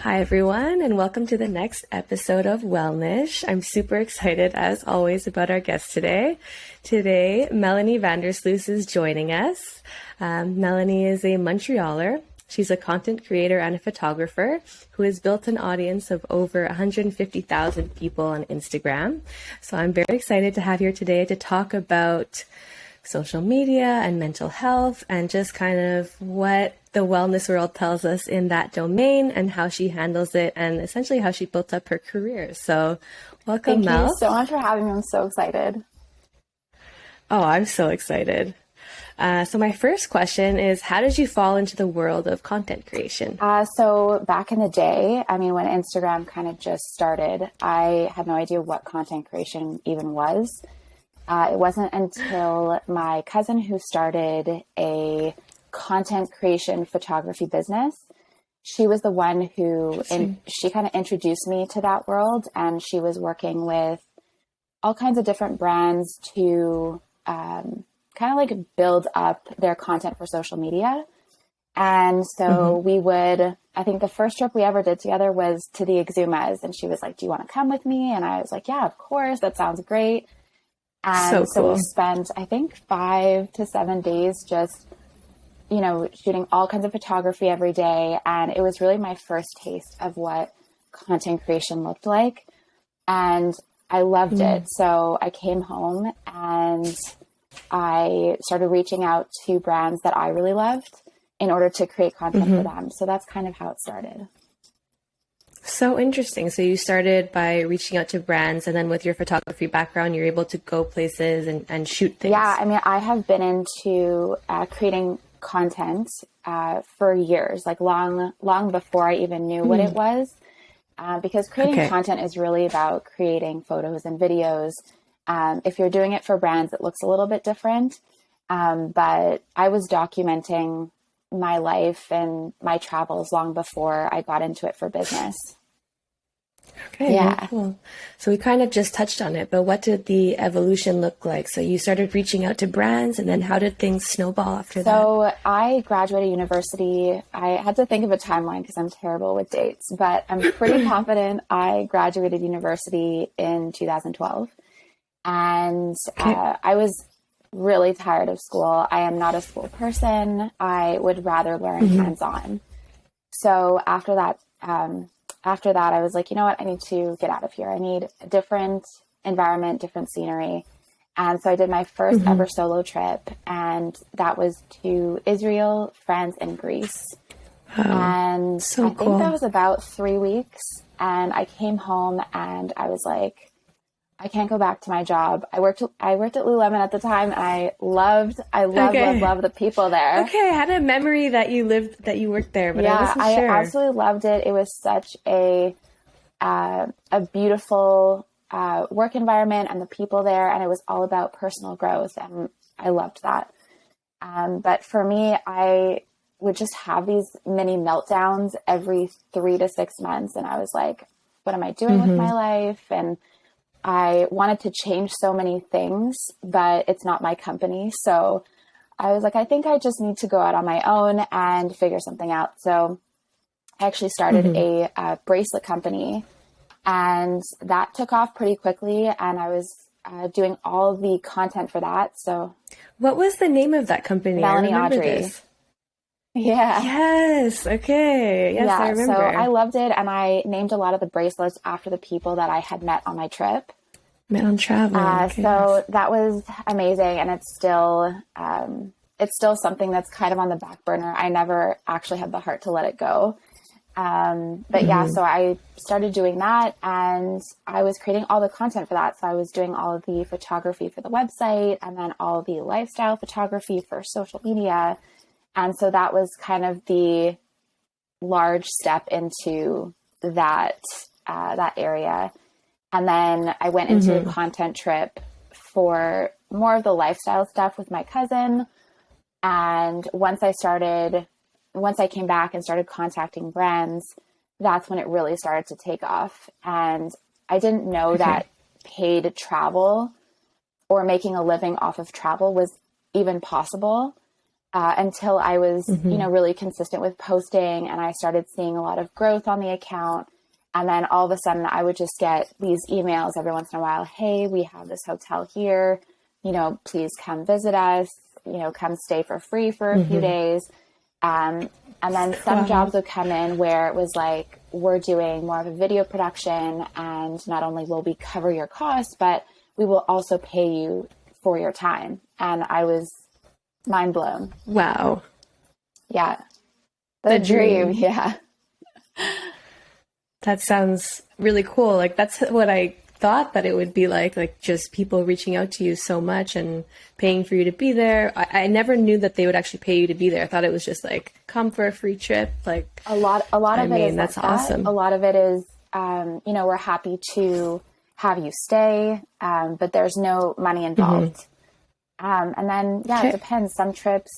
Hi, everyone, and welcome to the next episode of Welln'ish. I'm super excited, as always, about our guest today. Today, Melanie Vandersluis is joining us. Melanie is a Montrealer. She's a content creator and a photographer who has built an audience of over 150,000 people on Instagram. So I'm very excited to have you here today to talk about social media and mental health and just kind of what the wellness world tells us in that domain and how she handles it and essentially how she built up her career. So welcome, Mel. Thank you so much for having me. I'm so excited. Oh, I'm so excited. So my first question is, how did you fall into the world of content creation? So back in the day, when Instagram kind of just started, I had no idea what content creation even was. It wasn't until my cousin who started a content creation photography business. She was the one who, she kind of introduced me to that world, and she was working with all kinds of different brands to kind of like build up their content for social media. And so we would, I think the first trip we ever did together was to the Exumas, and she was like, "Do you want to come with me?" And I was like, "Yeah, of course. That sounds great." And so we spent, I think, 5 to 7 days just, shooting all kinds of photography every day. And it was really my first taste of what content creation looked like. And I loved it. So I came home and I started reaching out to brands that I really loved in order to create content for them. So that's kind of how it started. So interesting. So you started by reaching out to brands, and then with your photography background, you're able to go places and shoot things. Yeah, I have been into creating content for years, like long before I even knew what it was. Because creating content is really about creating photos and videos. If you're doing it for brands, it looks a little bit different. But I was documenting my life and my travels long before I got into it for business. Okay, yeah. Cool. So we kind of just touched on it, but what did the evolution look like? So you started reaching out to brands, and then how did things snowball after that? So I graduated university. I had to think of a timeline because I'm terrible with dates, but I'm pretty confident I graduated university in 2012. And I was really tired of school. I am not a school person. I would rather learn hands-on. So after that, I was like, you know what? I need to get out of here. I need a different environment, different scenery. And so I did my first ever solo trip, and that was to Israel, France, and Greece. And so I think that was about 3 weeks. And I came home and I was like, I can't go back to my job. I worked at Lululemon at the time, and I loved the people there. Okay, I had a memory that you worked there, but I wasn't sure. I absolutely loved it. It was such a beautiful work environment, and the people there, and it was all about personal growth, and I loved that. But for me, I would just have these mini meltdowns every 3 to 6 months, and I was like, what am I doing with my life? And I wanted to change so many things, but it's not my company. So I was like, I think I just need to go out on my own and figure something out. So I actually started a bracelet company, and that took off pretty quickly. And I was doing all the content for that. So what was the name of that company? Melanie Audrey. This. Yeah. Yes. Okay. Yes, I remember. So I loved it. And I named a lot of the bracelets after the people that I had met on my trip. Met on travel. So that was amazing. And it's still something that's kind of on the back burner. I never actually had the heart to let it go. But yeah, so I started doing that, and I was creating all the content for that. So I was doing all of the photography for the website, and then all the lifestyle photography for social media. And so that was kind of the large step into that area. And then I went into a content trip for more of the lifestyle stuff with my cousin. And once I came back and started contacting brands, that's when it really started to take off. And I didn't know that paid travel or making a living off of travel was even possible until I was, really consistent with posting, and I started seeing a lot of growth on the account. And then all of a sudden I would just get these emails every once in a while. Hey, we have this hotel here, please come visit us, come stay for free for a few days. And then some jobs would come in where it was like, we're doing more of a video production, and not only will we cover your costs, but we will also pay you for your time. And I was mind blown. Wow. Yeah. The dream. Yeah. That sounds really cool. Like, that's what I thought that it would be like just people reaching out to you so much and paying for you to be there. I never knew that they would actually pay you to be there. I thought it was just like, come for a free trip. Like a lot of it is that's like awesome. That. A lot of it is, we're happy to have you stay, but there's no money involved. And then, it depends. Some trips,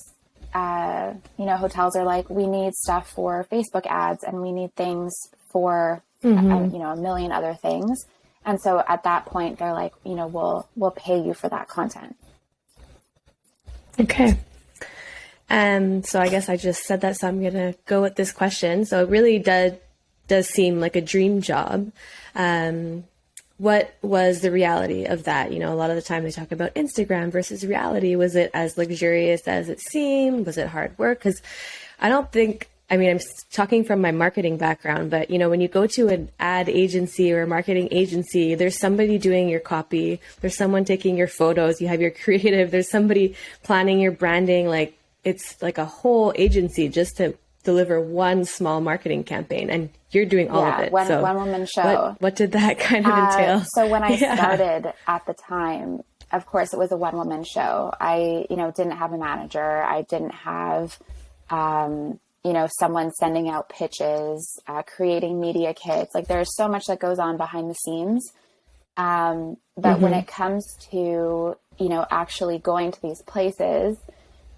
hotels are like, we need stuff for Facebook ads, and we need things for, a million other things. And so at that point, they're like, we'll pay you for that content. Okay. So I guess I just said that, so I'm going to go with this question. So it really does seem like a dream job. What was the reality of that? A lot of the time they talk about Instagram versus reality. Was it as luxurious as it seemed? Was it hard work? Because I'm talking from my marketing background, but when you go to an ad agency or a marketing agency, there's somebody doing your copy, there's someone taking your photos, you have your creative, there's somebody planning your branding. Like, it's like a whole agency just to deliver one small marketing campaign, and you're doing all of it. One woman show. What did that kind of entail? So when I started at the time, of course it was a one woman show. I, didn't have a manager. I didn't have, someone sending out pitches, creating media kits. Like, there's so much that goes on behind the scenes. But when it comes to, actually going to these places,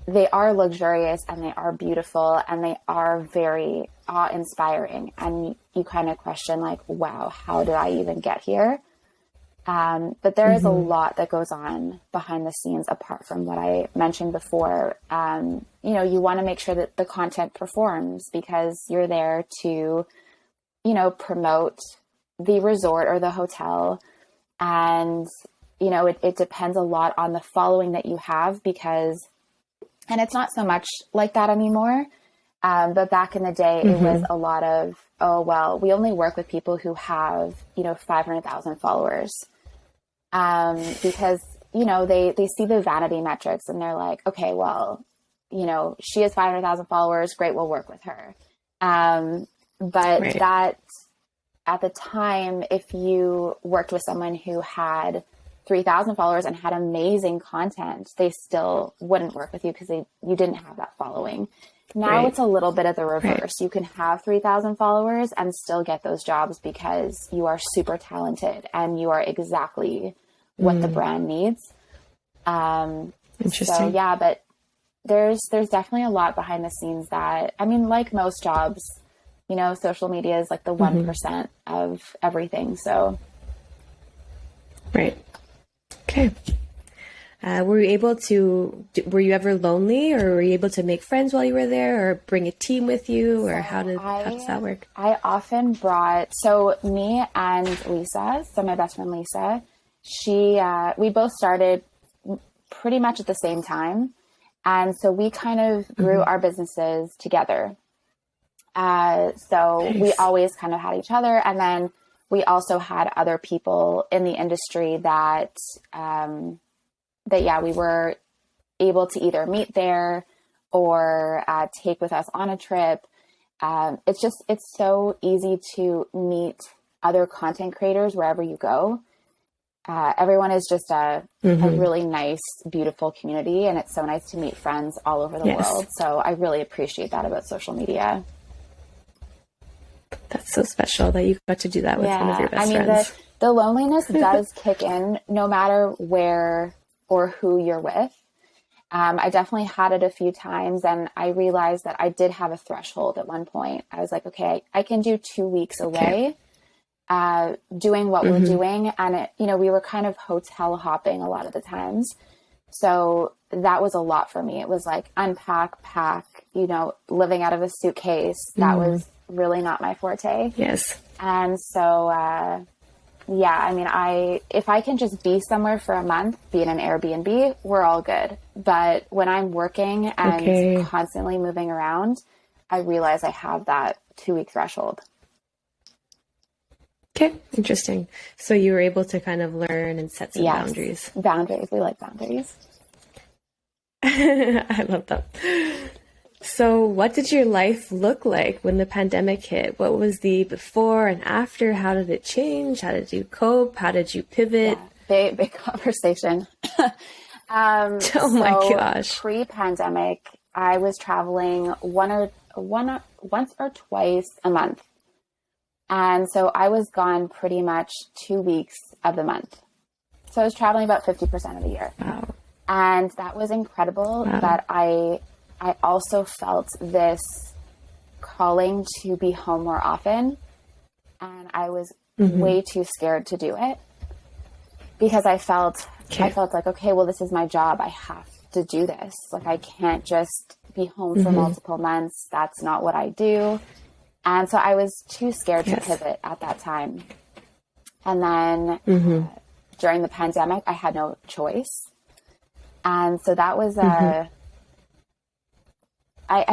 they are luxurious, and they are beautiful, and they are very awe-inspiring. And you kind of question, like, wow, how did I even get here? But there is a lot that goes on behind the scenes apart from what I mentioned before. You want to make sure that the content performs, because you're there to, promote the resort or the hotel. And, it depends a lot on the following that you have, and it's not so much like that anymore. But back in the day, it was a lot of, we only work with people who have, 500,000 followers. Because, they see the vanity metrics, and they're like, okay, well, she has 500,000 followers. Great. We'll work with her. But that at the time, if you worked with someone who had 3,000 followers and had amazing content, they still wouldn't work with you because you didn't have that following. Now it's a little bit of the reverse. You can have 3,000 followers and still get those jobs because you are super talented and you are exactly what the brand needs. Interesting. So but there's definitely a lot behind the scenes that, like most jobs, social media is like the 1% of everything. So. Right. Okay. Were you ever lonely, or were you able to make friends while you were there, or bring a team with you, or how does that work? I often me and Lisa, so my best friend Lisa, we both started pretty much at the same time. And so we kind of grew our businesses together. So we always kind of had each other. And then we also had other people in the industry that we were able to either meet there or take with us on a trip. It's so easy to meet other content creators wherever you go. Everyone is just a really nice, beautiful community, and it's so nice to meet friends all over the world. So I really appreciate that about social media. That's so special that you got to do that with one of your best friends. The loneliness does kick in no matter where or who you're with. I definitely had it a few times, and I realized that I did have a threshold at one point. I was like, okay, I can do 2 weeks away doing what we're doing. And we were kind of hotel hopping a lot of the times. So that was a lot for me. It was like unpack, pack, living out of a suitcase. That was really not my forte. Yes. And so, if I can just be somewhere for a month, be in an Airbnb, we're all good. But when I'm working and constantly moving around, I realize I have that 2-week threshold. Okay. Interesting. So you were able to kind of learn and set some boundaries. Boundaries. We like boundaries. I love that. So what did your life look like when the pandemic hit? What was the before and after? How did it change? How did you cope? How did you pivot? Yeah, big conversation. Oh my gosh. Pre-pandemic, I was traveling once or twice a month. And so I was gone pretty much 2 weeks of the month. So I was traveling about 50% of the year. Wow. And that was incredible. Wow. But I also felt this calling to be home more often. And I was way too scared to do it because I felt like, okay, well, this is my job. I have to do this. Like, I can't just be home for multiple months. That's not what I do. And so I was too scared to pivot at that time. And then during the pandemic, I had no choice. And so that was, I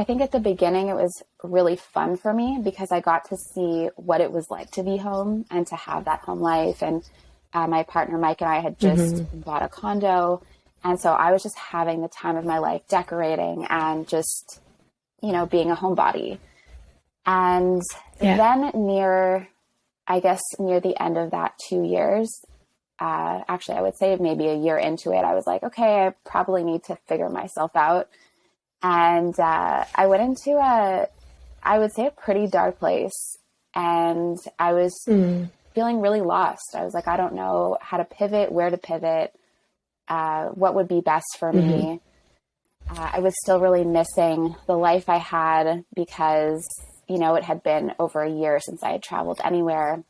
think at the beginning, it was really fun for me because I got to see what it was like to be home and to have that home life. And my partner, Mike, and I had just bought a condo. And so I was just having the time of my life, decorating and just, being a homebody. And then near the end of that 2 years, actually, I would say maybe a year into it, I was like, okay, I probably need to figure myself out. And I went into I would say a pretty dark place. And I was feeling really lost. I was like, I don't know how to pivot, where to pivot, what would be best for me. I was still really missing the life I had because it had been over a year since I had traveled anywhere.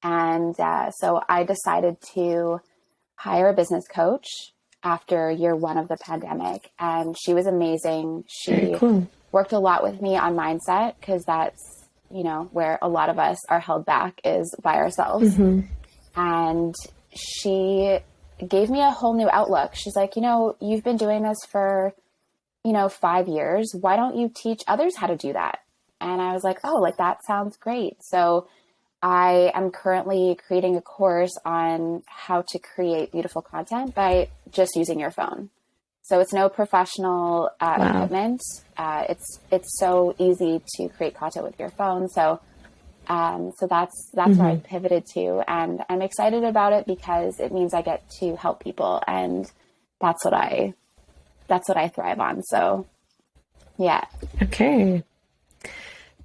And so I decided to hire a business coach after year one of the pandemic. And she was amazing. She worked a lot with me on mindset because that's, where a lot of us are held back is by ourselves. And she gave me a whole new outlook. She's like, you've been doing this for, 5 years. Why don't you teach others how to do that? And I was like, oh, like that sounds great. So I am currently creating a course on how to create beautiful content by just using your phone. So it's no professional equipment. It's so easy to create content with your phone. So that's where I pivoted to, and I'm excited about it because it means I get to help people, and that's what I thrive on. So yeah. Okay.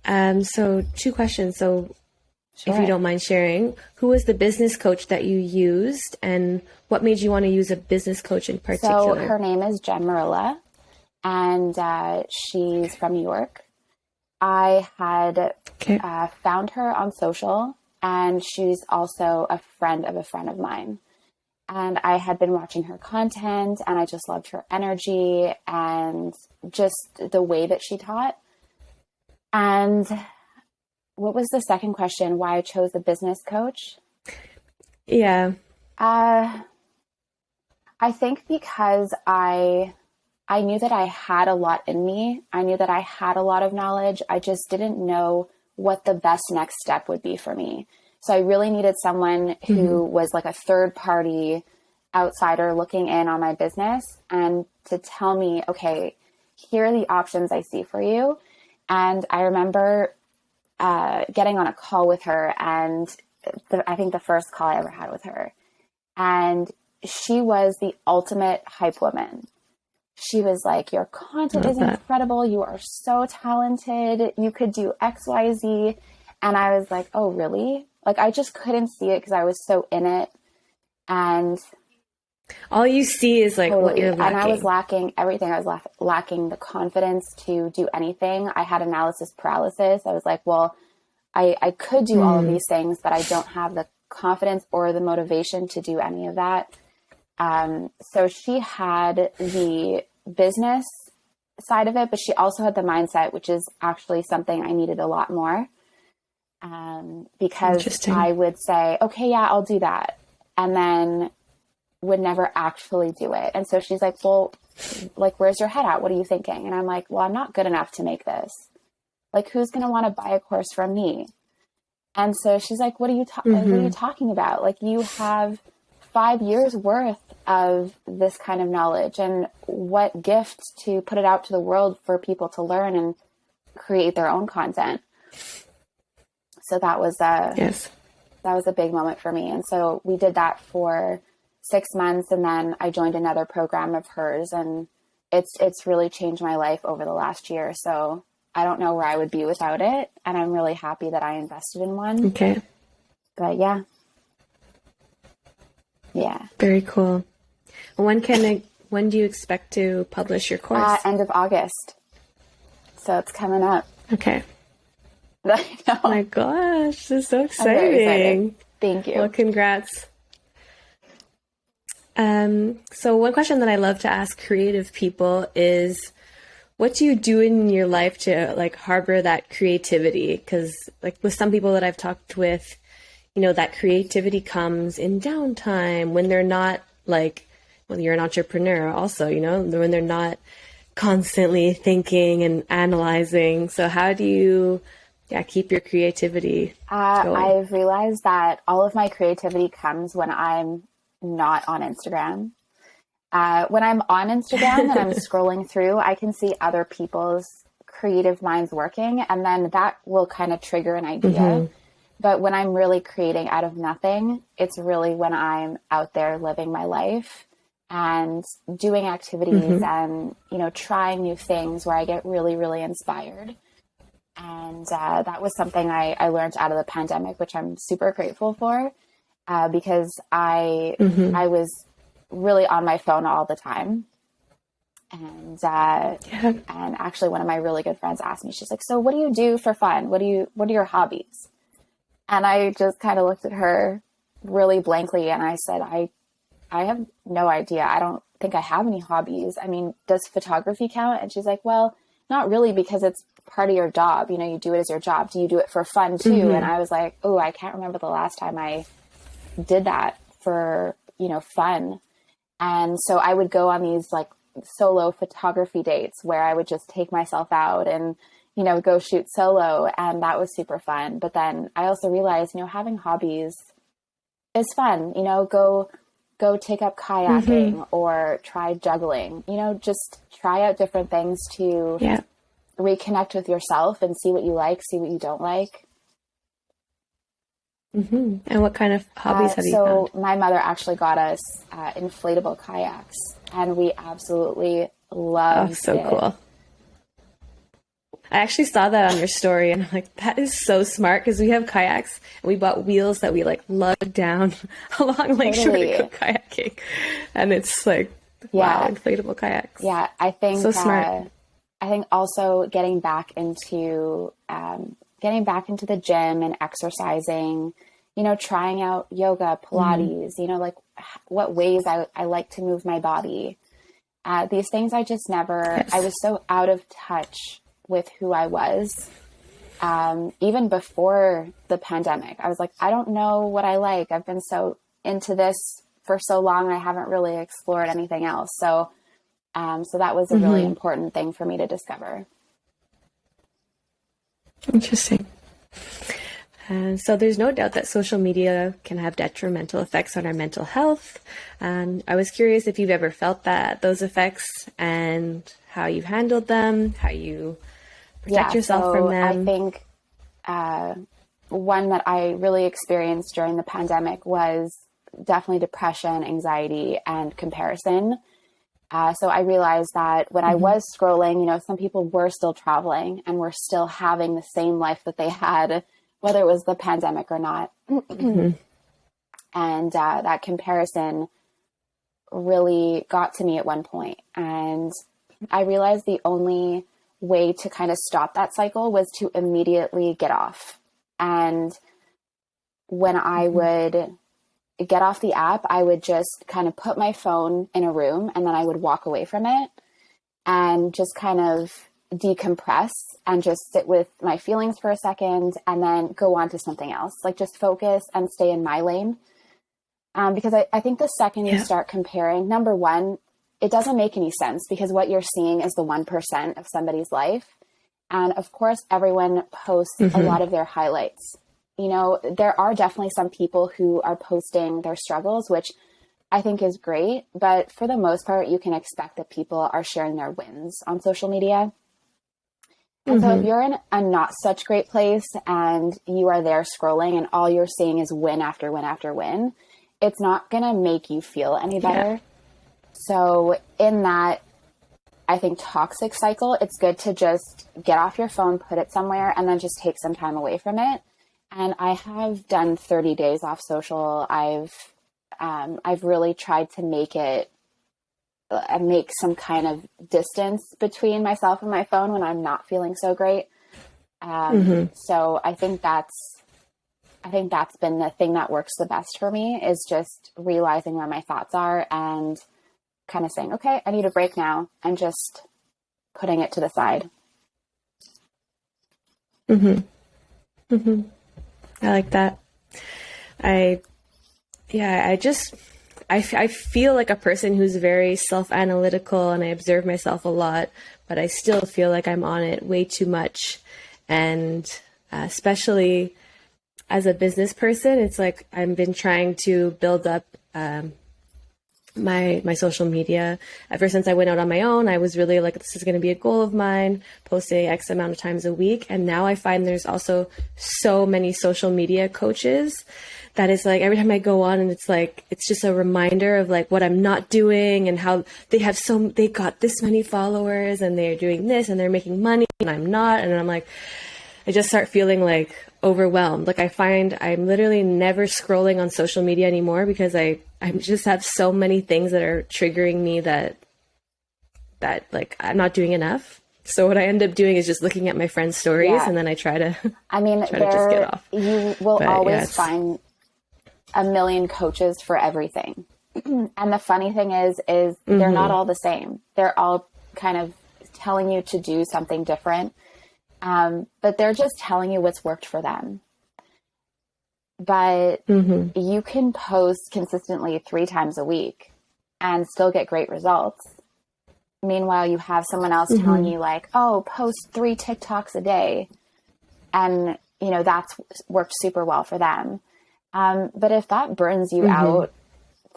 So 2 questions. So if you don't mind sharing, who was the business coach that you used and what made you want to use a business coach in particular? So her name is Jen Marilla, and she's from New York. I had found her on social, and she's also a friend of mine. And I had been watching her content, and I just loved her energy and just the way that she taught. And what was the second question? Why I chose the business coach? Yeah. I think because I knew that I had a lot in me. I knew that I had a lot of knowledge. I just didn't know what the best next step would be for me. So I really needed someone who was like a third party outsider looking in on my business and to tell me, okay, here are the options I see for you. And I remember getting on a call with her, and I think the first call I ever had with her. And she was the ultimate hype woman. She was like, your content is incredible. You are so talented. You could do X, Y, Z. And I was like, oh, really? Like, I just couldn't see it because I was so in it. And all you see is like what you're lacking. And I was lacking everything. I was lacking the confidence to do anything. I had analysis paralysis. I was like, well, I could do all of these things, but I don't have the confidence or the motivation to do any of that. So she had the business side of it, but she also had the mindset, which is actually something I needed a lot more. Because I would say, okay, yeah, I'll do that. And then would never actually do it. And so she's like, well, like, where's your head at? What are you thinking? And I'm like, well, I'm not good enough to make this. Like, who's going to want to buy a course from me? And so she's like, what are you talking about? Like, you have 5 years worth of this kind of knowledge, and what gift to put it out to the world for people to learn and create their own content. So that was a big moment for me. And so we did that for 6 months, and then I joined another program of hers, and it's really changed my life over the last year. So I don't know where I would be without it, and I'm really happy that I invested in one. Okay. But yeah. Very cool. When do you expect to publish your course? End of August. So it's coming up. Okay. I know. Oh my gosh, this is so exciting. Thank you. Well, congrats. So one question that I love to ask creative people is, what do you do in your life to like harbor that creativity? Because like with some people that I've talked with, you know, that creativity comes in downtime when they're not like, well, you're an entrepreneur also, you know, when they're not constantly thinking and analyzing. So how do you keep your creativity going? I've realized that all of my creativity comes when I'm not on Instagram. When I'm on Instagram and I'm scrolling through, I can see other people's creative minds working, and then that will kind of trigger an idea. Mm-hmm. But when I'm really creating out of nothing, it's really when I'm out there living my life and doing activities mm-hmm. and, you know, trying new things where I get really, really inspired. And that was something I learned out of the pandemic, which I'm super grateful for, because I was really on my phone all the time. And and actually one of my really good friends asked me, she's like, so what do you do for fun? What are your hobbies? And I just kind of looked at her really blankly, and I said, I have no idea. I don't think I have any hobbies. I mean, does photography count? And she's like, well, not really, because it's part of your job. You know, you do it as your job. Do you do it for fun too? Mm-hmm. And I was like, oh, I can't remember the last time I did that for, you know, fun. And so I would go on these like solo photography dates where I would just take myself out and, you know, go shoot solo. And that was super fun. But then I also realized, you know, having hobbies is fun. You know, go take up kayaking mm-hmm. or try juggling, you know, just try out different things to reconnect with yourself and see what you like, see what you don't like. Mm-hmm. And what kind of hobbies have you found? So my mother actually got us inflatable kayaks, and we absolutely loved it. Oh, so cool. I actually saw that on your story, and I'm like, that is so smart, because we have kayaks and we bought wheels that we like lug down along Lakeshore to go kayaking, and it's like wow, inflatable kayaks. Yeah, I think so smart. I think also getting back into the gym and exercising, you know, trying out yoga, Pilates, you know, like what ways I like to move my body. These things I just never. I was so out of touch with who I was, even before the pandemic. I was like, I don't know what I like. I've been so into this for so long. I haven't really explored anything else. So that was a mm-hmm. really important thing for me to discover. Interesting. So there's no doubt that social media can have detrimental effects on our mental health. I was curious if you've ever felt those effects and how you've handled them, how you protect yourself from them. I think one that I really experienced during the pandemic was definitely depression, anxiety, and comparison. So I realized that when mm-hmm. I was scrolling, you know, some people were still traveling and were still having the same life that they had, whether it was the pandemic or not. Mm-hmm. And that comparison really got to me at one point. And I realized the only way to kind of stop that cycle was to immediately get off. And when I would get off the app, I would just kind of put my phone in a room and then I would walk away from it and just kind of decompress and just sit with my feelings for a second and then go on to something else. Like just focus and stay in my lane. Because I think the second you start comparing, number one, it doesn't make any sense because what you're seeing is the 1% of somebody's life. And of course, everyone posts a lot of their highlights. You know, there are definitely some people who are posting their struggles, which I think is great. But for the most part, you can expect that people are sharing their wins on social media. And so if you're in a not such great place and you are there scrolling and all you're seeing is win after win after win, it's not going to make you feel any better. Yeah. So in that, I think, toxic cycle, it's good to just get off your phone, put it somewhere, and then just take some time away from it. And I have done 30 days off social. I've really tried to make some kind of distance between myself and my phone when I'm not feeling so great. So I think that's been the thing that works the best for me, is just realizing where my thoughts are and kind of saying, okay, I need a break now, and just putting it to the side. I like that. I feel like a person who's very self-analytical, and I observe myself a lot, but I still feel like I'm on it way too much. And especially as a business person, it's like I've been trying to build up my social media. Ever since I went out on my own, I was really like, this is going to be a goal of mine, posting X amount of times a week. And now I find there's also so many social media coaches that is like, every time I go on, and it's like, it's just a reminder of like what I'm not doing and how they got this many followers and they're doing this and they're making money and I'm not. And I'm like, I just start feeling like overwhelmed. Like I find I'm literally never scrolling on social media anymore because I just have so many things that are triggering me that like I'm not doing enough. So what I end up doing is just looking at my friends' stories, and then I try to just get off. You will always find a million coaches for everything. And the funny thing is they're not all the same. They're all kind of telling you to do something different. But they're just telling you what's worked for them. But you can post consistently 3 times a week and still get great results. Meanwhile, you have someone else telling you like, oh, post 3 TikToks a day. And, you know, that's worked super well for them. But if that burns you out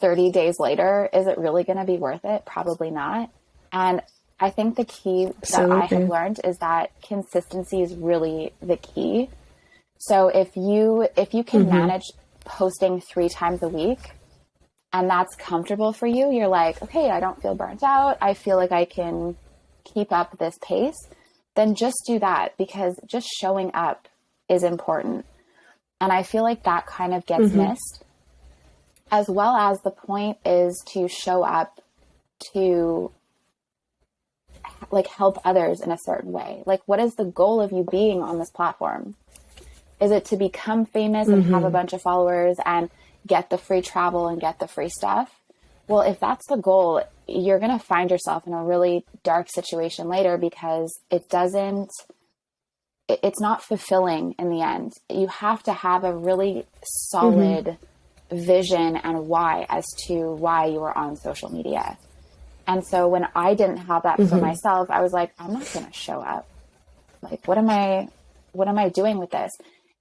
30 days later, is it really going to be worth it? Probably not. And I think the key that I have learned is that consistency is really the key. So if you can manage posting 3 times a week and that's comfortable for you, you're like, okay, I don't feel burnt out. I feel like I can keep up this pace. Then just do that, because just showing up is important. And I feel like that kind of gets missed, as well as the point is to show up to like help others in a certain way. Like, what is the goal of you being on this platform? Is it to become famous and have a bunch of followers and get the free travel and get the free stuff? Well, if that's the goal, you're going to find yourself in a really dark situation later, because it's not fulfilling in the end. You have to have a really solid vision and why as to why you are on social media. And so when I didn't have that for myself, I was like, I'm not going to show up. Like, what am I doing with this?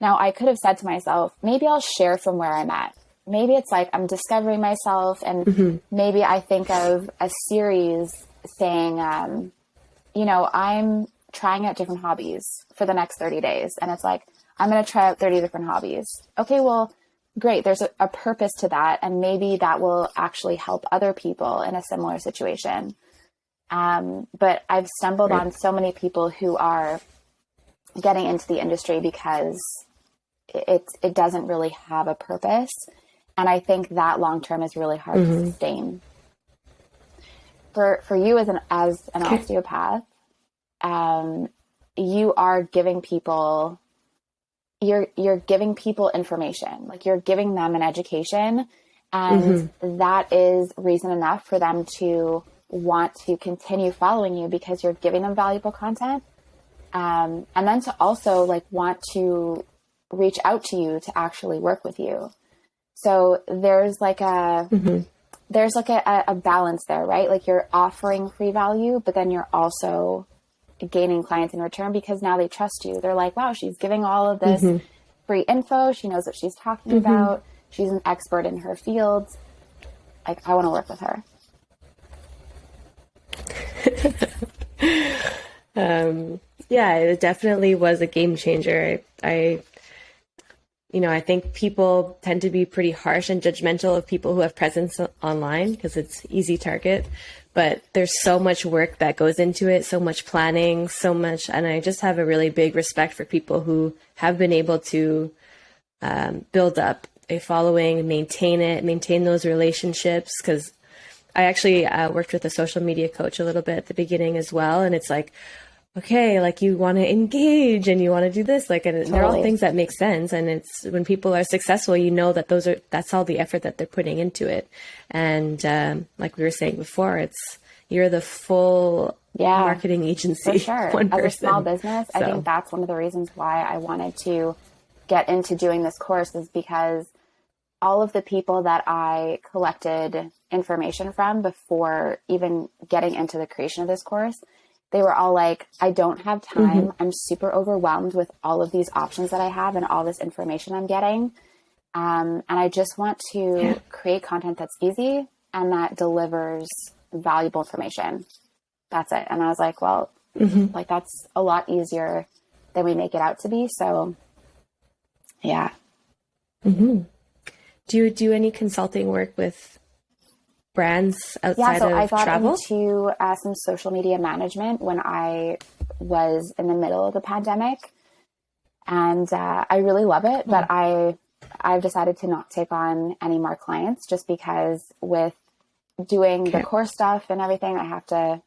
Now, I could have said to myself, maybe I'll share from where I'm at. Maybe it's like I'm discovering myself, and maybe I think of a series saying, you know, I'm trying out different hobbies for the next 30 days. And it's like, I'm going to try out 30 different hobbies. Okay, well, great. There's a purpose to that. And maybe that will actually help other people in a similar situation. But I've stumbled on so many people who are getting into the industry because it doesn't really have a purpose. And I think that long-term is really hard to sustain. For you as an osteopath, you are giving people, you're giving people information, like you're giving them an education, And that is reason enough for them to want to continue following you because you're giving them valuable content. And then to also like want to reach out to you to actually work with you. So there's like a balance there, right? Like you're offering free value, but then you're also gaining clients in return because now they trust you. They're like, wow, she's giving all of this free info. She knows what she's talking about. She's an expert in her field. Like, I want to work with her. Yeah, it definitely was a game changer. I think people tend to be pretty harsh and judgmental of people who have presence online because it's easy target, but there's so much work that goes into it, so much planning, so much. And I just have a really big respect for people who have been able to build up a following, maintain those relationships. Because I actually worked with a social media coach a little bit at the beginning as well. And it's like, okay, like you want to engage and you want to do this, like, and they're all things that make sense. And it's when people are successful, you know that that's all the effort that they're putting into it. And like we were saying before, you're the full marketing agency. For sure. One person. As a small business, I think that's one of the reasons why I wanted to get into doing this course is because all of the people that I collected information from before even getting into the creation of this course, they were all like, I don't have time. I'm super overwhelmed with all of these options that I have and all this information I'm getting. And I just want to create content that's easy and that delivers valuable information. That's it. And I was like, well, like that's a lot easier than we make it out to be. So yeah. Do you do any consulting work with brands outside of travel? I got into some social media management when I was in the middle of the pandemic, and I really love it. But I've decided to not take on any more clients just because with doing the core stuff and everything, I have to.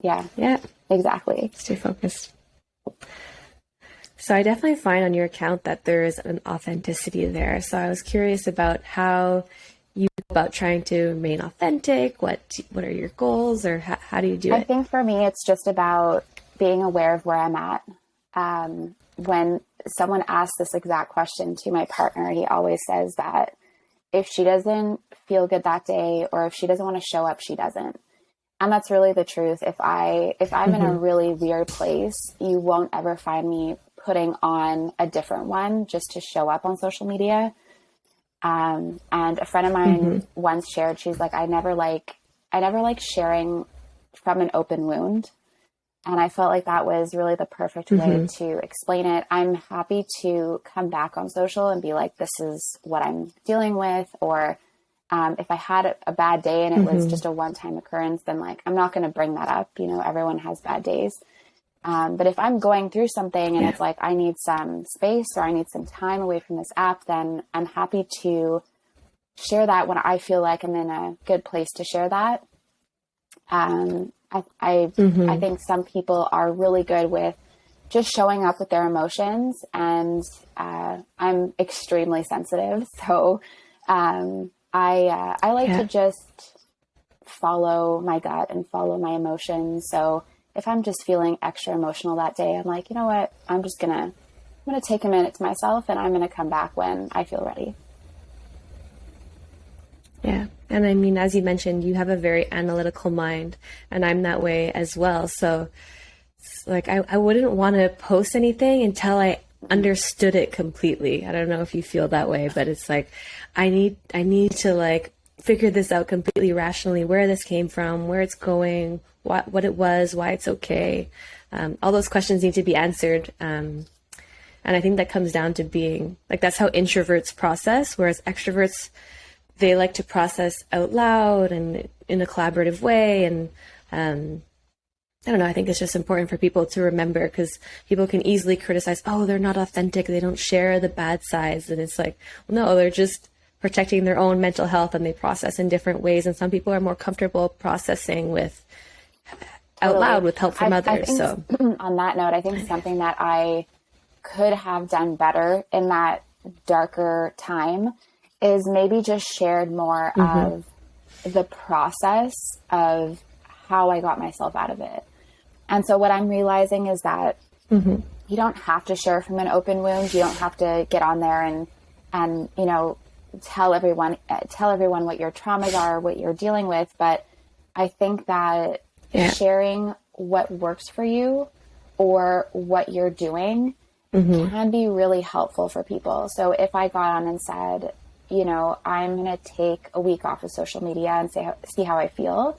Yeah, exactly. Stay focused. So I definitely find on your account that there is an authenticity there. So I was curious about how you go about trying to remain authentic. What are your goals, or how do you do it? I think for me, it's just about being aware of where I'm at. When someone asks this exact question to my partner, he always says that if she doesn't feel good that day, or if she doesn't want to show up, she doesn't. And that's really the truth. If I'm in a really weird place, you won't ever find me putting on a different one just to show up on social media. And a friend of mine once shared, she's like, I never like sharing from an open wound. And I felt like that was really the perfect way to explain it. I'm happy to come back on social and be like, this is what I'm dealing with. Or if I had a bad day and it was just a one-time occurrence, then like, I'm not going to bring that up. You know, everyone has bad days. But if I'm going through something and it's like, I need some space or I need some time away from this app, then I'm happy to share that when I feel like I'm in a good place to share that. I think some people are really good with just showing up with their emotions, and I'm extremely sensitive. So I like to just follow my gut and follow my emotions. So if I'm just feeling extra emotional that day, I'm like, you know what, I'm going to take a minute to myself, and I'm going to come back when I feel ready. Yeah. And I mean, as you mentioned, you have a very analytical mind, and I'm that way as well. So it's like, I wouldn't want to post anything until I understood it completely. I don't know if you feel that way, but it's like, I need to like figure this out completely rationally, where this came from, where it's going, what it was, why it's okay. All those questions need to be answered. And I think that comes down to being like, that's how introverts process, whereas extroverts, they like to process out loud and in a collaborative way. And I don't know, I think it's just important for people to remember, because people can easily criticize, oh, they're not authentic, they don't share the bad sides. And it's like, well, no, they're just protecting their own mental health, and they process in different ways. And some people are more comfortable processing with out loud with help from others. I think, so on that note, I think something that I could have done better in that darker time is maybe just shared more of the process of how I got myself out of it. And so what I'm realizing is that you don't have to share from an open wound. You don't have to get on there and, you know, tell everyone what your traumas are, what you're dealing with. But I think that sharing what works for you or what you're doing can be really helpful for people. So if I got on and said, you know, I'm going to take a week off of social media and see how I feel,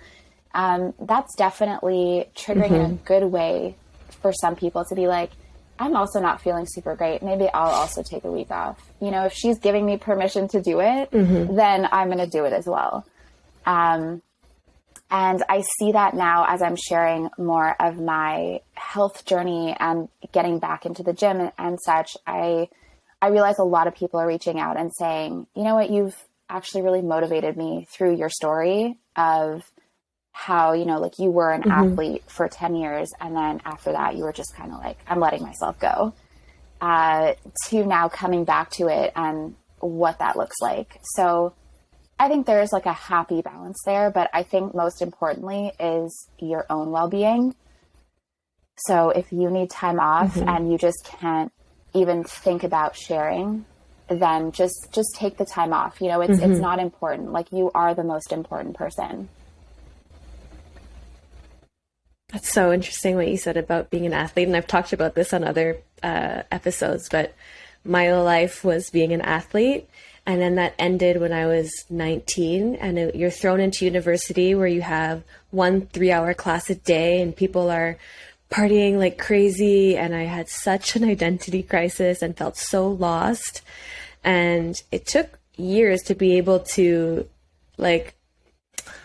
that's definitely triggering in a good way for some people to be like, I'm also not feeling super great. Maybe I'll also take a week off. You know, if she's giving me permission to do it, then I'm going to do it as well. And I see that now as I'm sharing more of my health journey and getting back into the gym and such. I realize a lot of people are reaching out and saying, you know what, you've actually really motivated me through your story of how, you know, like you were an athlete for 10 years. And then after that, you were just kind of like, I'm letting myself go, to now coming back to it and what that looks like. So I think there's like a happy balance there, but I think most importantly is your own well-being. So if you need time off and you just can't even think about sharing, then just take the time off. You know, it's not important. Like, you are the most important person. That's so interesting what you said about being an athlete. And I've talked about this on other episodes, but my life was being an athlete. And then that ended when I was 19, and you're thrown into university where you have 1 3-hour class a day and people are partying like crazy. And I had such an identity crisis and felt so lost. And it took years to be able to, like,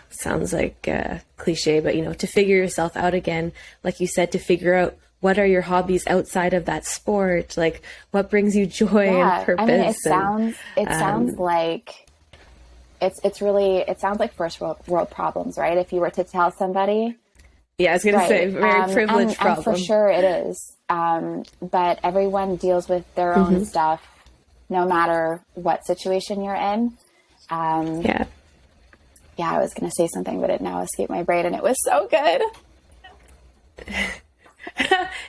sounds like a cliche, but, you know, to figure yourself out again, like you said, to figure out what are your hobbies outside of that sport, like what brings you joy and purpose. I mean, it sounds like it sounds like first world problems, right? If you were to tell somebody. Yeah, I was going to say very privileged problem. And for sure it is. But everyone deals with their own stuff, no matter what situation you're in. Yeah, I was going to say something, but it now escaped my brain, and it was so good.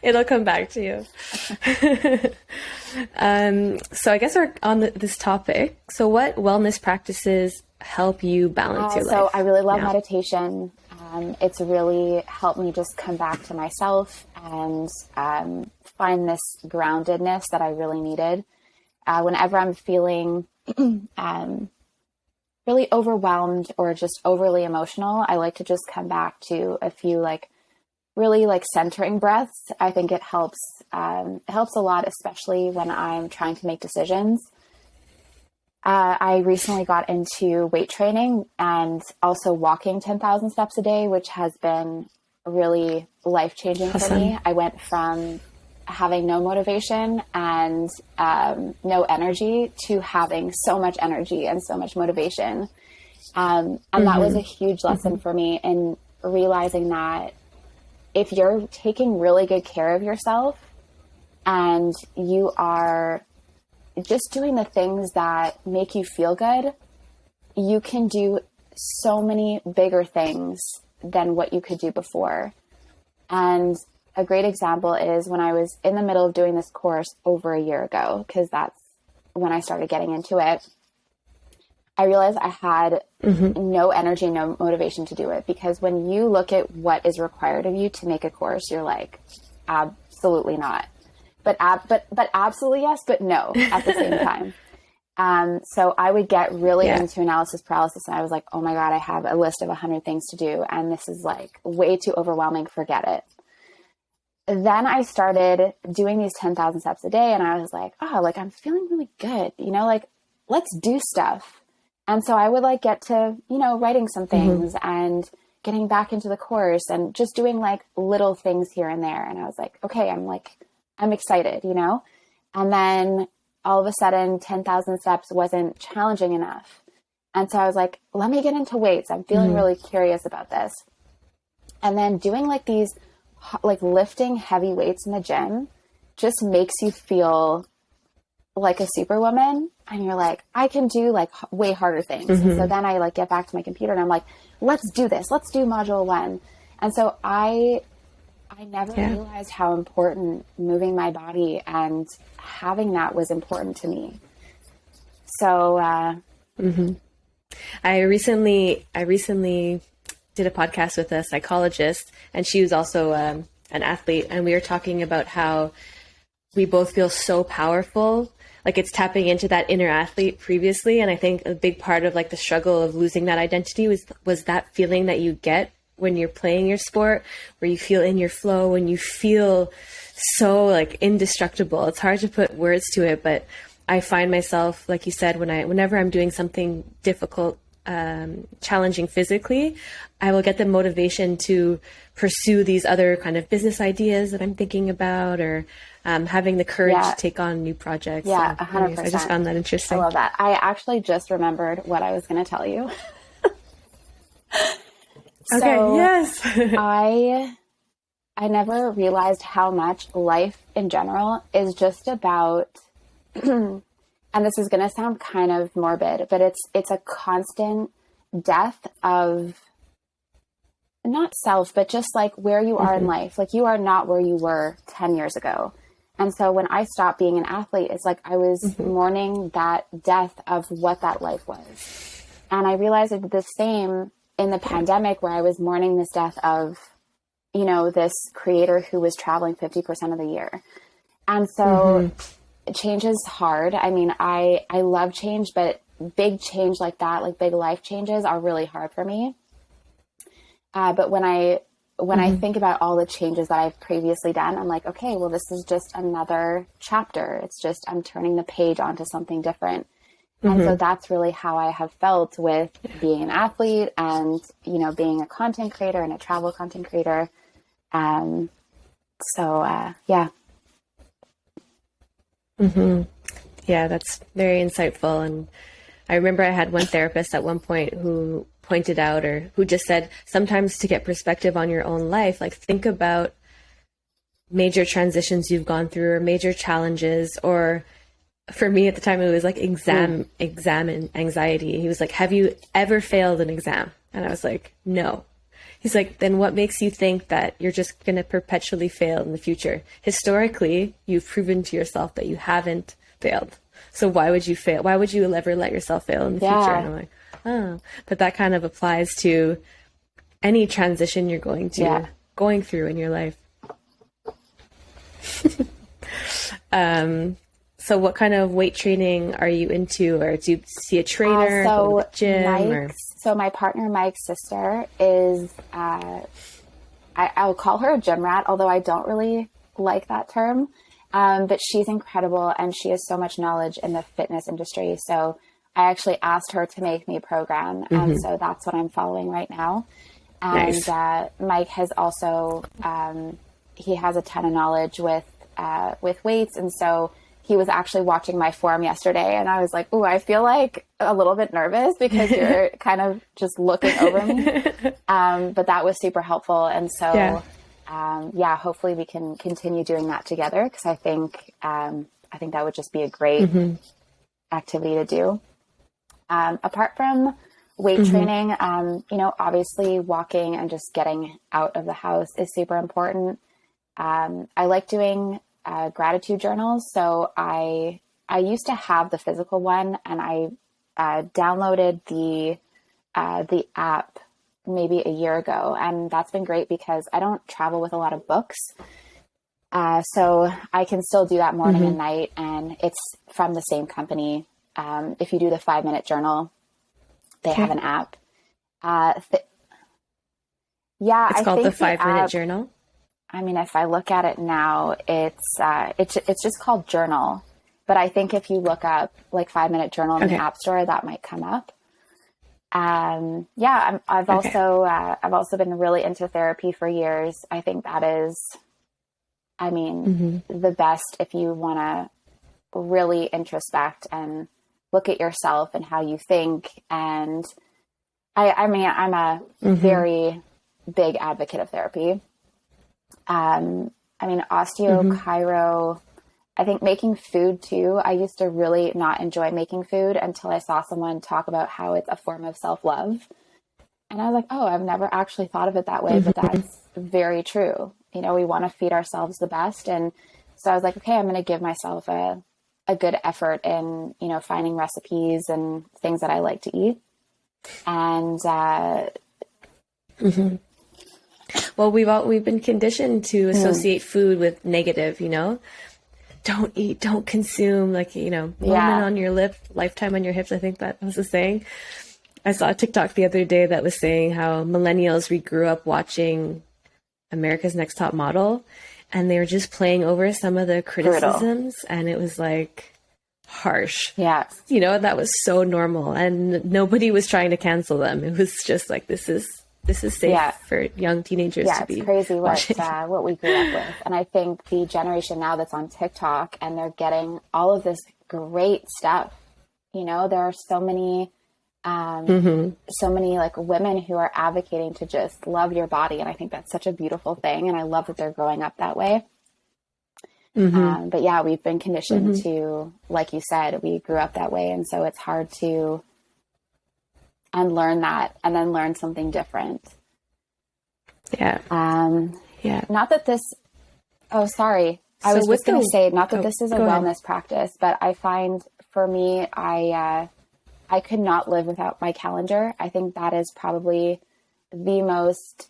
It'll come back to you. So I guess we're on this topic. So what wellness practices help you balance your life? So I really love meditation. It's really helped me just come back to myself and find this groundedness that I really needed. Whenever I'm feeling really overwhelmed or just overly emotional, I like to just come back to a few really centering breaths. I think it helps a lot, especially when I'm trying to make decisions. I recently got into weight training and also walking 10,000 steps a day, which has been really life-changing for me. I went from having no motivation and no energy to having so much energy and so much motivation. And that was a huge lesson for me in realizing that if you're taking really good care of yourself and you are just doing the things that make you feel good, you can do so many bigger things than what you could do before. And a great example is when I was in the middle of doing this course over a year ago, because that's when I started getting into it, I realized I had no energy, no motivation to do it. Because when you look at what is required of you to make a course, you're like, absolutely not. But absolutely yes, but no at the same time. So I would get really into analysis paralysis, and I was like, oh my God, I have a list of 100 things to do, and this is like way too overwhelming. Forget it. Then I started doing these 10,000 steps a day, and I was like, I'm feeling really good. You know, like, let's do stuff. And so I would get to, writing some things and getting back into the course and just doing little things here and there. And I was like, okay, I'm excited, and then all of a sudden 10,000 steps wasn't challenging enough. And so I was like, let me get into weights. I'm feeling really curious about this. And then doing these, lifting heavy weights in the gym just makes you feel like a superwoman, and you're like, I can do like way harder things. And so then I like get back to my computer and I'm like, let's do this. Let's do module 1. And so I never realized how important moving my body and having that was important to me. So, I recently did a podcast with a psychologist, and she was also an athlete, and we were talking about how we both feel so powerful. Like it's tapping into that inner athlete previously. And I think a big part of like the struggle of losing that identity was that feeling that you get when you're playing your sport, where you feel in your flow, when you feel so like indestructible. It's hard to put words to it, but I find myself, like you said, whenever I'm doing something difficult, challenging physically, I will get the motivation to pursue these other kind of business ideas that I'm thinking about, or having the courage to take on new projects. Yeah, so 100%. I just found that interesting. I love that. I actually just remembered what I was going to tell you. Okay, yes. I never realized how much life in general is just about, and this is going to sound kind of morbid, but it's a constant death of not self, but just like where you are in life. Like you are not where you were 10 years ago. And so when I stopped being an athlete, it's like I was mourning that death of what that life was. And I realized I did the same in the pandemic, where I was mourning this death of, you know, this creator who was traveling 50% of the year. And so change is hard. I mean, I love change, but big change like that, like big life changes, are really hard for me. But when I think about all the changes that I've previously done, I'm like, okay, well, this is just another chapter. It's just, I'm turning the page onto something different. And so that's really how I have felt with being an athlete and, you know, being a content creator and a travel content creator. Yeah. Yeah, that's very insightful. And I remember I had one therapist at one point who pointed out, or who just said, sometimes to get perspective on your own life, like think about major transitions you've gone through, or major challenges, or for me at the time, it was like exam anxiety. He was like, have you ever failed an exam? And I was like, no. He's like, then what makes you think that you're just going to perpetually fail in the future? Historically, you've proven to yourself that you haven't failed. So why would you fail? Why would you ever let yourself fail in the future? And I'm like, oh, but that kind of applies to any transition you're going through in your life. So what kind of weight training are you into, or do you see a trainer, go to the gym? So my partner, Mike's sister, is, I'll call her a gym rat, although I don't really like that term. But she's incredible, and she has so much knowledge in the fitness industry. So I actually asked her to make me a program. And so that's what I'm following right now. And Mike has also, he has a ton of knowledge with weights. And so he was actually watching my form yesterday, and I was like, ooh, I feel like a little bit nervous because you're kind of just looking over me. But that was super helpful. And so, hopefully we can continue doing that together, because I think that would just be a great activity to do. Apart from weight training, you know, obviously walking and just getting out of the house is super important. I like doing gratitude journals. So I used to have the physical one, and I downloaded the app maybe a year ago, and that's been great because I don't travel with a lot of books. So I can still do that morning and night, and it's from the same company. If you do the 5-minute journal, they have an app. It's called the 5-minute journal. I mean, if I look at it now, it's just called Journal. But I think if you look up like 5-minute journal in the App Store, that might come up. I've also been really into therapy for years. I think that is, the best if you want to really introspect and look at yourself and how you think. And I'm a very big advocate of therapy. Osteo, chiro, I think making food too, I used to really not enjoy making food until I saw someone talk about how it's a form of self-love. And I was like, oh, I've never actually thought of it that way, but that's very true. You know, we want to feed ourselves the best. And so I was like, okay, I'm going to give myself a good effort in, you know, finding recipes and things that I like to eat. And, well, we've been conditioned to associate food with negative, you know, don't eat, don't consume, like, you know, moment on your lip, lifetime on your hips. I think that was the saying. I saw a TikTok the other day that was saying how millennials, we grew up watching America's Next Top Model, and they were just playing over some of the criticisms, and it was like harsh. Yeah. You know, that was so normal, and nobody was trying to cancel them. It was just like, this is safe for young teenagers to be. Yeah, it's crazy watching. what we grew up with. And I think the generation now that's on TikTok and they're getting all of this great stuff. You know, there are so many like women who are advocating to just love your body. And I think that's such a beautiful thing. And I love that they're growing up that way. But yeah, we've been conditioned to, like you said, we grew up that way. And so it's hard to unlearn that and then learn something different. Yeah. Not that this, I was just going to say, not that this is a wellness practice, but I find for me, I could not live without my calendar. I think that is probably the most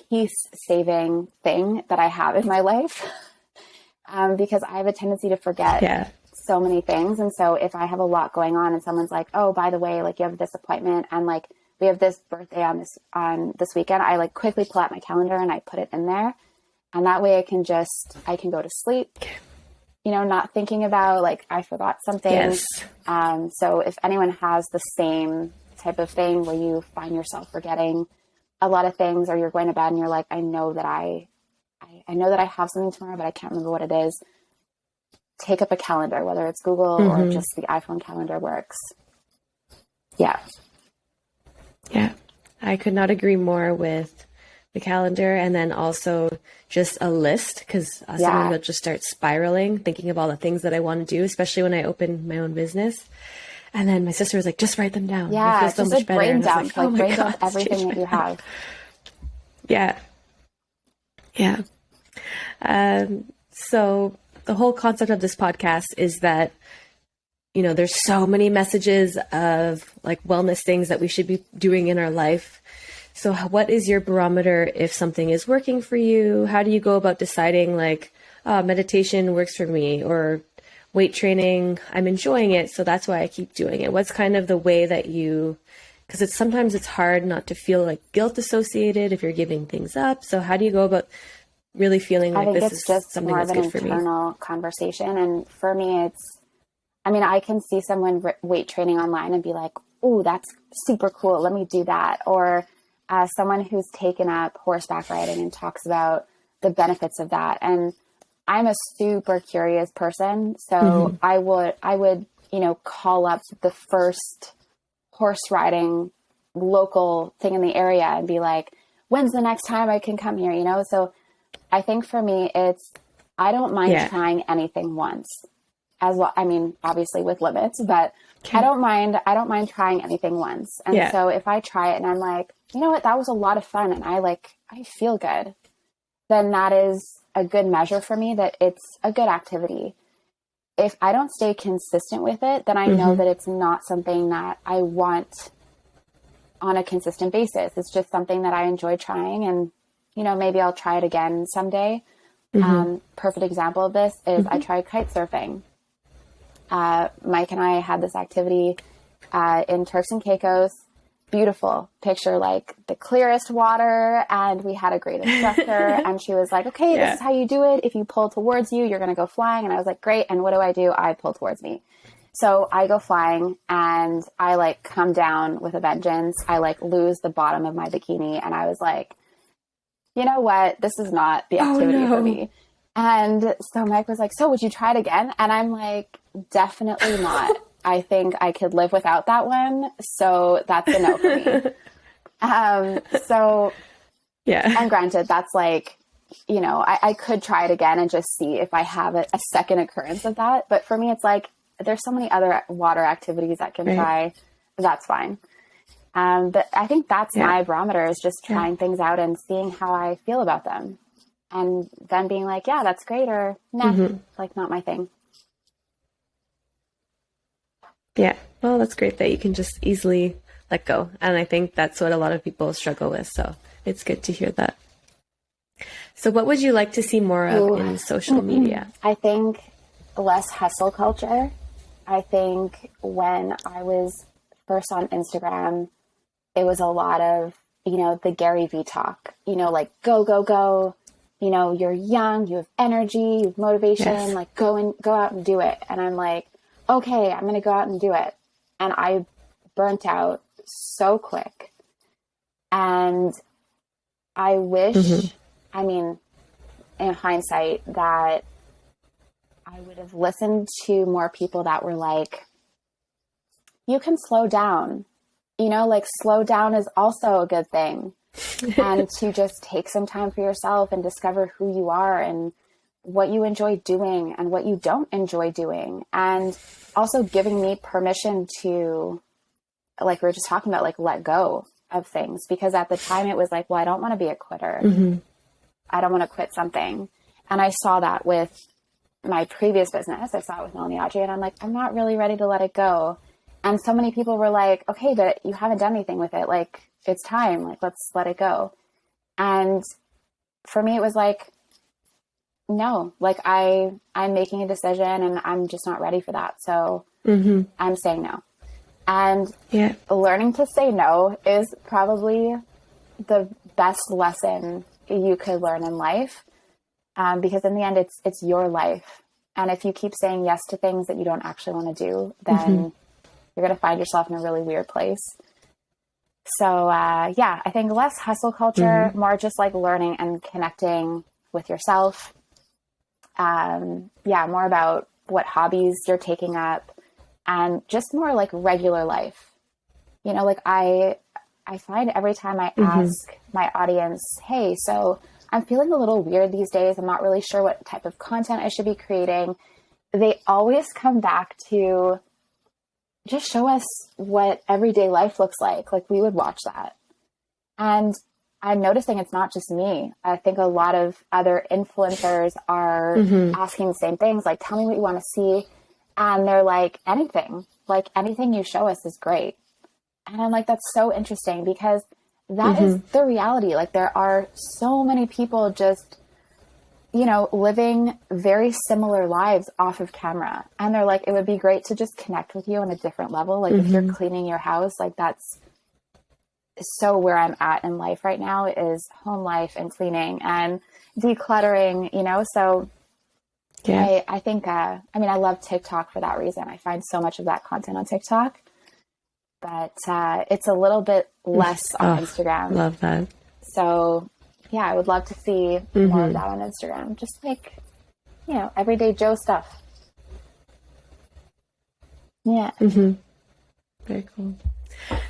peace-saving thing that I have in my life, because I have a tendency to forget so many things. And so if I have a lot going on and someone's like, oh, by the way, like you have this appointment and like we have this birthday on this weekend, I like quickly pull out my calendar and I put it in there. And that way I can go to sleep, you know, not thinking about like, I forgot something. Yes. So if anyone has the same type of thing where you find yourself forgetting a lot of things, or you're going to bed and you're like, I know that I have something tomorrow, but I can't remember what it is. Take up a calendar, whether it's Google or just the iPhone calendar works. Yeah. Yeah. I could not agree more with the calendar, and then also just a list, because sometimes I'll just start spiraling, thinking of all the things that I want to do, especially when I open my own business. And then my sister was like, just write them down. Yeah, it feels so much better. Brain dump, like, oh my brain God, dump everything that you have. Yeah. Yeah. So the whole concept of this podcast is that, you know, there's so many messages of like wellness things that we should be doing in our life. So what is your barometer if something is working for you? How do you go about deciding like, meditation works for me, or weight training, I'm enjoying it, so that's why I keep doing it? What's kind of the way that you, because sometimes it's hard not to feel like guilt associated if you're giving things up. So how do you go about really feeling like this is just something that's good for me? More of an internal conversation. And for me, I can see someone weight training online and be like, oh, that's super cool, let me do that. Or someone who's taken up horseback riding and talks about the benefits of that. And I'm a super curious person. So I would, you know, call up the first horse riding local thing in the area and be like, when's the next time I can come here? You know? So I think for me, I don't mind trying anything once as well. I mean, obviously with limits, but I don't mind trying anything once. And so if I try it and I'm like, you know what, that was a lot of fun, and I feel good, then that is a good measure for me that it's a good activity. If I don't stay consistent with it, then I know that it's not something that I want on a consistent basis. It's just something that I enjoy trying, and, you know, maybe I'll try it again someday. Perfect example of this is I tried kite surfing. Mike and I had this activity in Turks and Caicos. Beautiful picture, like the clearest water, and we had a great instructor. And she was like, okay, this is how you do it. If you pull towards you, you're going to go flying. And I was like, great. And what do? I pull towards me. So I go flying and I like come down with a vengeance. I like lose the bottom of my bikini. And I was like, you know what? This is not the activity for me. And so Mike was like, so would you try it again? And I'm like, definitely not. I think I could live without that one. So that's a no for me. And granted, that's like, you know, I could try it again and just see if I have a second occurrence of that. But for me, it's like, there's so many other water activities I can try. That's fine. But I think that's my barometer, is just trying things out and seeing how I feel about them. And then being like, yeah, that's great, or nah, like not my thing. Yeah. Well, that's great that you can just easily let go. And I think that's what a lot of people struggle with. So it's good to hear that. So what would you like to see more of in social media? I think less hustle culture. I think when I was first on Instagram, it was a lot of, you know, the Gary Vee talk, you know, like go, go, go, you know, you're young, you have energy, you have motivation, like go out and do it. And I'm like, okay, I'm going to go out and do it. And I burnt out so quick. And I wish, I mean, in hindsight, that I would have listened to more people that were like, you can slow down, you know, like slow down is also a good thing. And to just take some time for yourself and discover who you are and what you enjoy doing and what you don't enjoy doing. And also giving me permission to, like we were just talking about, like let go of things. Because at the time it was like, well, I don't want to be a quitter. I don't want to quit something. And I saw that with my previous business. I saw it with Melanie Audrey, and I'm like, I'm not really ready to let it go. And so many people were like, okay, but you haven't done anything with it. Like, it's time. Like, let's let it go. And for me, it was like, no, like I'm making a decision and I'm just not ready for that. So I'm saying no. And learning to say no is probably the best lesson you could learn in life. Because in the end, it's your life. And if you keep saying yes to things that you don't actually want to do, then you're going to find yourself in a really weird place. So, yeah, I think less hustle culture, more just like learning and connecting with yourself. Yeah, more about what hobbies you're taking up, and just more like regular life. You know, like I find every time I ask my audience, hey, so I'm feeling a little weird these days, I'm not really sure what type of content I should be creating, they always come back to just show us what everyday life looks like. Like, we would watch that. And I'm noticing it's not just me. I think a lot of other influencers are asking the same things, like, tell me what you want to see. And they're like, anything you show us is great. And I'm like, that's so interesting, because that is the reality. Like, there are so many people just, you know, living very similar lives off of camera. And they're like, it would be great to just connect with you on a different level. Like, if you're cleaning your house, like, that's so where I'm at in life right now, is home life and cleaning and decluttering, you know? So I think, I mean, I love TikTok for that reason. I find so much of that content on TikTok, but it's a little bit less on Instagram. Love that. So yeah, I would love to see more of that on Instagram. Just like, you know, everyday Joe stuff. Yeah. Very cool.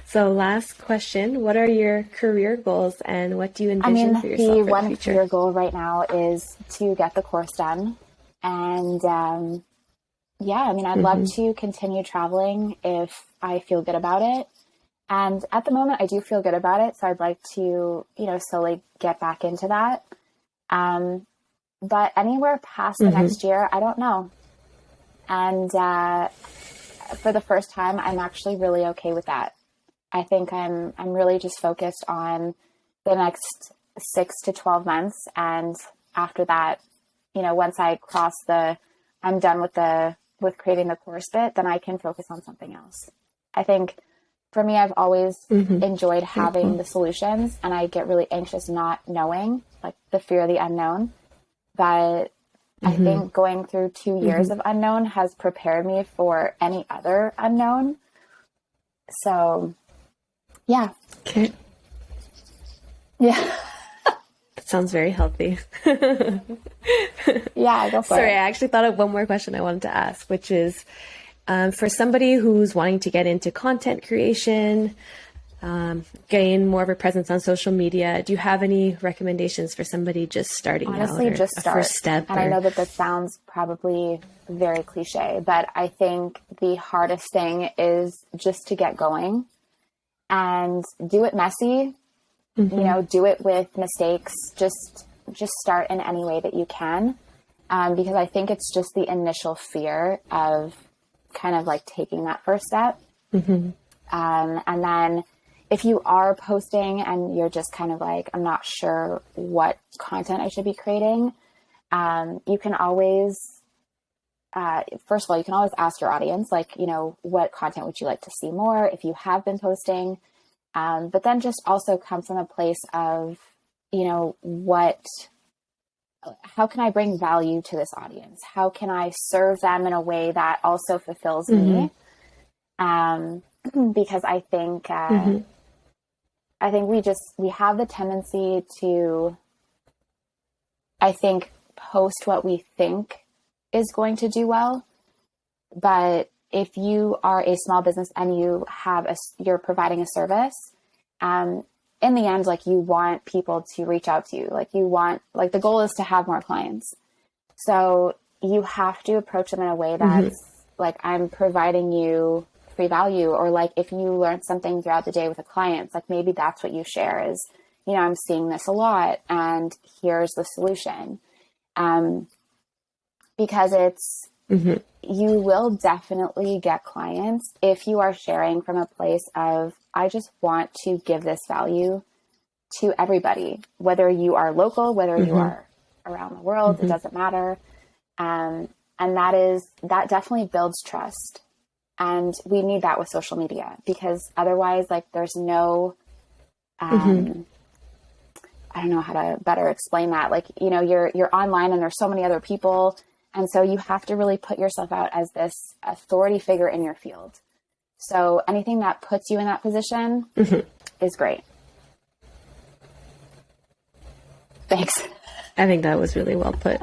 So last question, what are your career goals and what do you envision for yourself for the one future? career goal right now is to get the course done. And yeah, I mean, I'd love to continue traveling if I feel good about it. And at the moment, I do feel good about it. So I'd like to, you know, slowly get back into that. But anywhere past the next year, I don't know. And for the first time, I'm actually really okay with that. I think I'm really just focused on the next 6 to 12 months. And after that, you know, once I cross I'm done with creating the course bit, then I can focus on something else. I think for me, I've always enjoyed having the solutions, and I get really anxious not knowing, like the fear of the unknown. But I think going through 2 years of unknown has prepared me for any other unknown. So yeah. Okay. Yeah. That sounds very healthy. Yeah, go for it. Sorry, I actually thought of one more question I wanted to ask, which is, for somebody who's wanting to get into content creation, gain more of a presence on social media? Do you have any recommendations for somebody just starting out? Honestly, just start. First step? And I know that this sounds probably very cliche, but I think the hardest thing is just to get going and do it messy. Mm-hmm. You know, do it with mistakes. Just start in any way that you can. Because I think it's just the initial fear of kind of like taking that first step. Mm-hmm. And then if you are posting and you're just kind of like, I'm not sure what content I should be creating, you can always, first of all, you can always ask your audience, like, you know, what content would you like to see more if you have been posting? But then just also come from a place of, you know, how can I bring value to this audience? How can I serve them in a way that also fulfills me? Because I think, we have the tendency to, I think, post what we think is going to do well. But if you are a small business and you're providing a service, in the end, like, you want people to reach out to you. Like, the goal is to have more clients. So you have to approach them in a way that's like, I'm providing you free value. Or like, if you learn something throughout the day with a client, like, maybe that's what you share is, you know, I'm seeing this a lot and here's the solution. Because it's, you will definitely get clients if you are sharing from a place of, I just want to give this value to everybody, whether you are local, whether you are around the world, it doesn't matter. And that definitely builds trust. And we need that with social media, because otherwise, like, there's no, I don't know how to better explain that. Like, you know, you're online and there's so many other people. And so you have to really put yourself out as this authority figure in your field. So anything that puts you in that position is great. Thanks. I think that was really well put.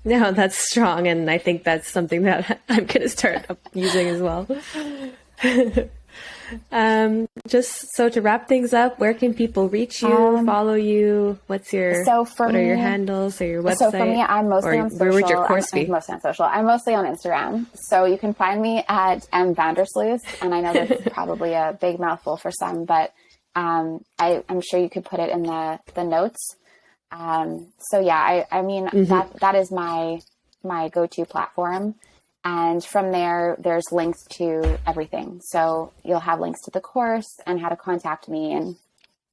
No, that's strong. And I think that's something that I'm going to start using as well. Just so to wrap things up, where can people reach you, follow you? What are your handles or your website? So for me, I'm mostly on social. Where would your course be? I'm mostly on social. I'm mostly on Instagram. So you can find me at Vandersluis. And I know that's probably a big mouthful for some, but I'm sure you could put it in the notes. So yeah, I mean, that is my go-to platform. And from there, there's links to everything. So you'll have links to the course and how to contact me. And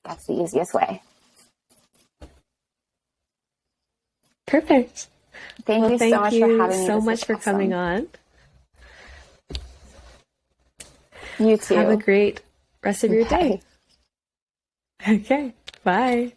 that's the easiest way. Perfect. Thank you so much for having me. So much for coming on. You too. Have a great rest of your day. Okay. Bye.